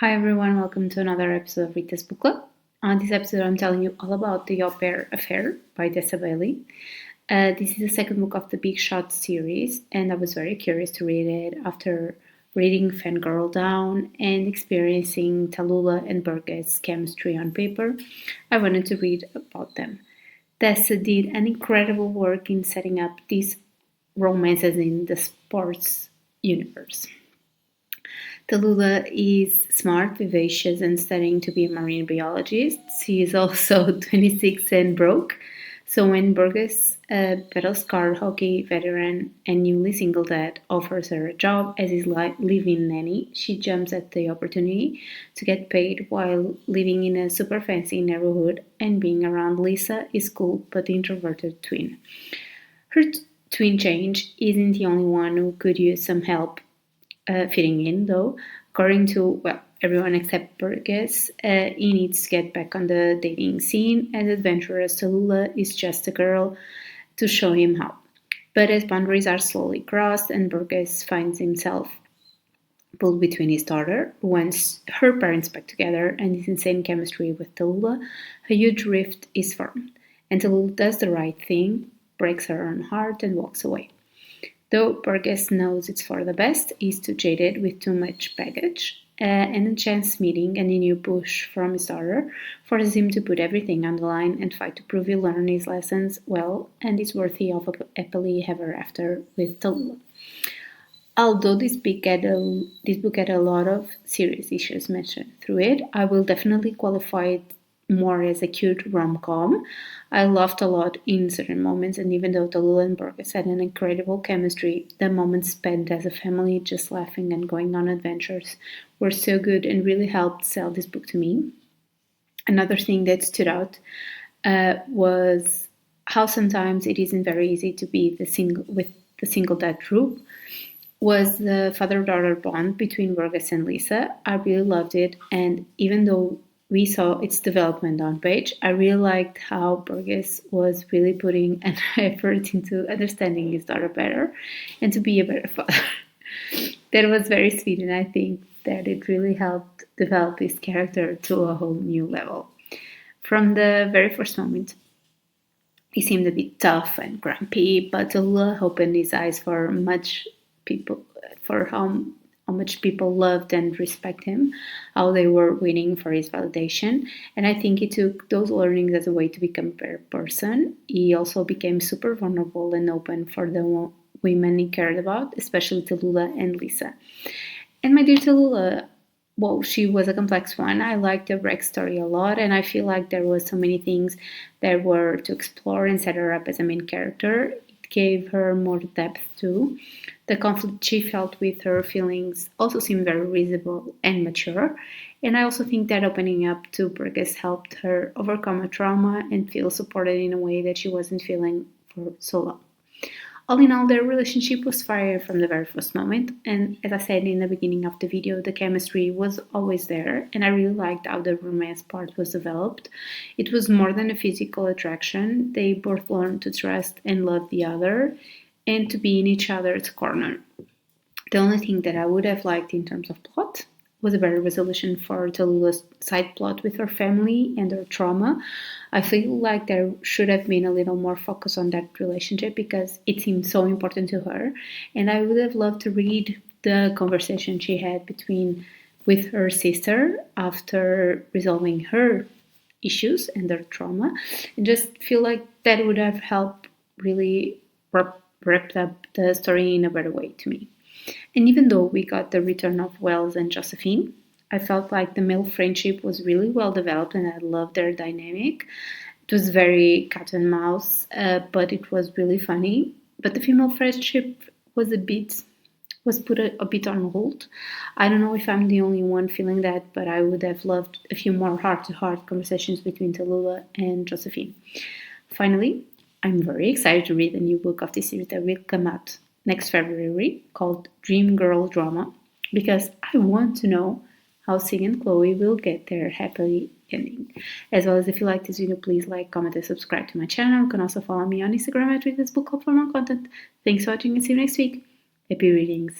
Hi everyone, welcome to another episode of Rita's Book Club. On this episode, I'm telling you all about The Au Pair Affair by Tessa Bailey. This is the second book of the Big Shot series, and I was very curious to read it after reading Fangirl Down and experiencing Tallulah and Burgess' chemistry on paper. I wanted to read about them. Tessa did an incredible work in setting up these romances in the sports universe. Tallulah is smart, vivacious, and studying to be a marine biologist. She is also 26 and broke. So when Burgess, a battle-scarred hockey veteran and newly single dad, offers her a job as his live-in nanny, she jumps at the opportunity to get paid while living in a super fancy neighborhood and being around Lisa, his cool but introverted twin. Her twin change isn't the only one who could use some help fitting in, though. According to, everyone except Burgess, he needs to get back on the dating scene, and adventurous Tallulah is just a girl to show him how. But as boundaries are slowly crossed and Burgess finds himself pulled between his daughter, who wants her parents back together, and his insane chemistry with Tallulah, a huge rift is formed. And Tallulah does the right thing, breaks her own heart, and walks away. Though Burgess knows it's for the best, he's too jaded with too much baggage, and a chance meeting and a new push from his daughter forces him to put everything on the line and fight to prove he learned his lessons well and is worthy of a happily ever after with Tallulah. Although this book had a lot of serious issues mentioned through it, I will definitely qualify it more as a cute rom-com. I laughed a lot in certain moments, and even though Tallulah and Burgess had an incredible chemistry, the moments spent as a family just laughing and going on adventures were so good and really helped sell this book to me. Another thing that stood out was how sometimes it isn't very easy to be the single dad trope. Was the father-daughter bond between Burgess and Lisa. I really loved it, and even though we saw its development on page, I really liked how Burgess was really putting an effort into understanding his daughter better and to be a better father. That was very sweet, and I think that it really helped develop his character to a whole new level. From the very first moment, he seemed a bit tough and grumpy, but Tallulah opened his eyes for how much people loved and respect him, how they were waiting for his validation. And I think he took those learnings as a way to become a better person. He also became super vulnerable and open for the women he cared about, especially Tallulah and Lisa. And my dear Tallulah, she was a complex one. I liked the Rex story a lot, and I feel like there was so many things that were to explore and set her up as a main character. It gave her more depth too. The conflict she felt with her feelings also seemed very reasonable and mature, and I also think that opening up to Burgess helped her overcome a trauma and feel supported in a way that she wasn't feeling for so long. All in all, their relationship was fire from the very first moment, and as I said in the beginning of the video, the chemistry was always there, and I really liked how the romance part was developed. It was more than a physical attraction. They both learned to trust and love the other, and to be in each other's corner. The only thing that I would have liked in terms of plot was a better resolution for Tallulah's side plot with her family and her trauma. I feel like there should have been a little more focus on that relationship because it seemed so important to her, and I would have loved to read the conversation she had with her sister after resolving her issues and her trauma, and just feel like that would have helped really wrapped up the story in a better way to me. And even though we got the return of Wells and Josephine, I felt like the male friendship was really well developed and I loved their dynamic. It was very cat and mouse, but it was really funny. But the female friendship was put a bit on hold. I don't know if I'm the only one feeling that, but I would have loved a few more heart-to-heart conversations between Tallulah and Josephine. Finally, I'm very excited to read a new book of this series that will come out next February called Dream Girl Drama because I want to know how Sig and Chloe will get their happy ending. As well as if you like this video, please like, comment, and subscribe to my channel. You can also follow me on Instagram at ritasbookclub for more content. Thanks for watching and see you next week. Happy readings.